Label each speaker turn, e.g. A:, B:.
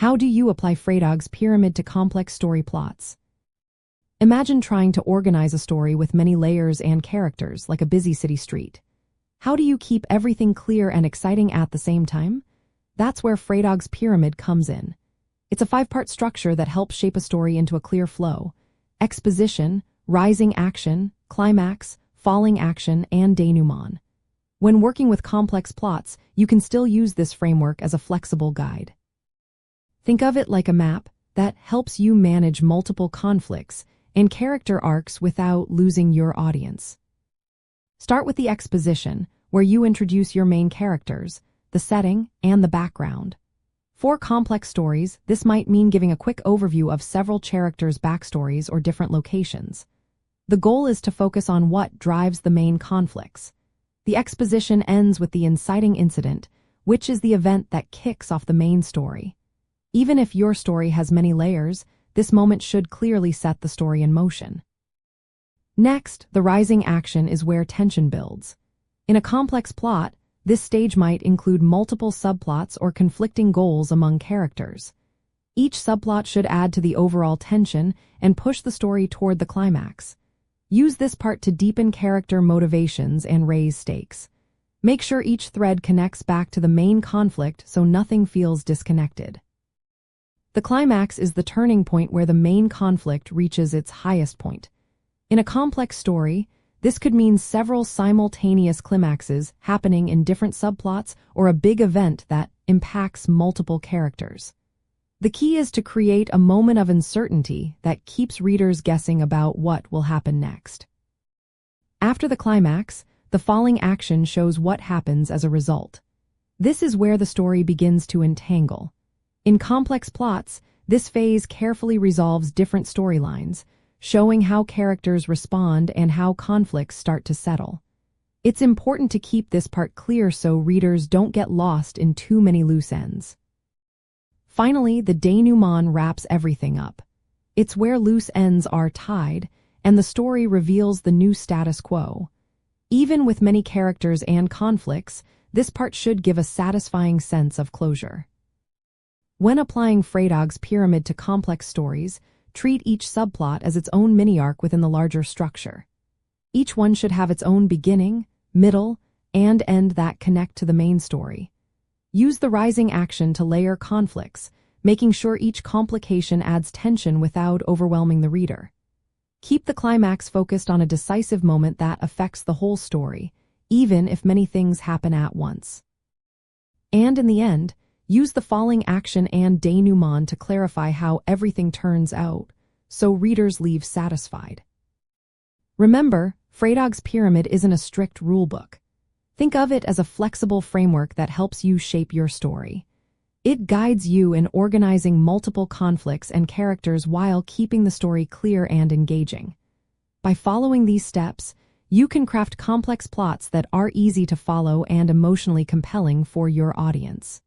A: How do you apply Freytag's pyramid to complex story plots? Imagine trying to organize a story with many layers and characters, like a busy city street. How do you keep everything clear and exciting at the same time? That's where Freytag's pyramid comes in. It's a 5-part structure that helps shape a story into a clear flow: exposition, rising action, climax, falling action, and denouement. When working with complex plots, you can still use this framework as a flexible guide. Think of it like a map that helps you manage multiple conflicts and character arcs without losing your audience. Start with the exposition, where you introduce your main characters, the setting, and the background. For complex stories, this might mean giving a quick overview of several characters' backstories or different locations. The goal is to focus on what drives the main conflicts. The exposition ends with the inciting incident, which is the event that kicks off the main story. Even if your story has many layers, this moment should clearly set the story in motion. Next, the rising action is where tension builds. In a complex plot, this stage might include multiple subplots or conflicting goals among characters. Each subplot should add to the overall tension and push the story toward the climax. Use this part to deepen character motivations and raise stakes. Make sure each thread connects back to the main conflict so nothing feels disconnected. The climax is the turning point where the main conflict reaches its highest point. In a complex story, this could mean several simultaneous climaxes happening in different subplots or a big event that impacts multiple characters. The key is to create a moment of uncertainty that keeps readers guessing about what will happen next. After the climax, the falling action shows what happens as a result. This is where the story begins to entangle. In complex plots, this phase carefully resolves different storylines, showing how characters respond and how conflicts start to settle. It's important to keep this part clear so readers don't get lost in too many loose ends. Finally, the denouement wraps everything up. It's where loose ends are tied, and the story reveals the new status quo. Even with many characters and conflicts, this part should give a satisfying sense of closure. When applying Freytag's pyramid to complex stories, treat each subplot as its own mini-arc within the larger structure. Each one should have its own beginning, middle, and end that connect to the main story. Use the rising action to layer conflicts, making sure each complication adds tension without overwhelming the reader. Keep the climax focused on a decisive moment that affects the whole story, even if many things happen at once. And in the end, use the falling action and denouement to clarify how everything turns out, so readers leave satisfied. Remember, Freytag's pyramid isn't a strict rulebook. Think of it as a flexible framework that helps you shape your story. It guides you in organizing multiple conflicts and characters while keeping the story clear and engaging. By following these steps, you can craft complex plots that are easy to follow and emotionally compelling for your audience.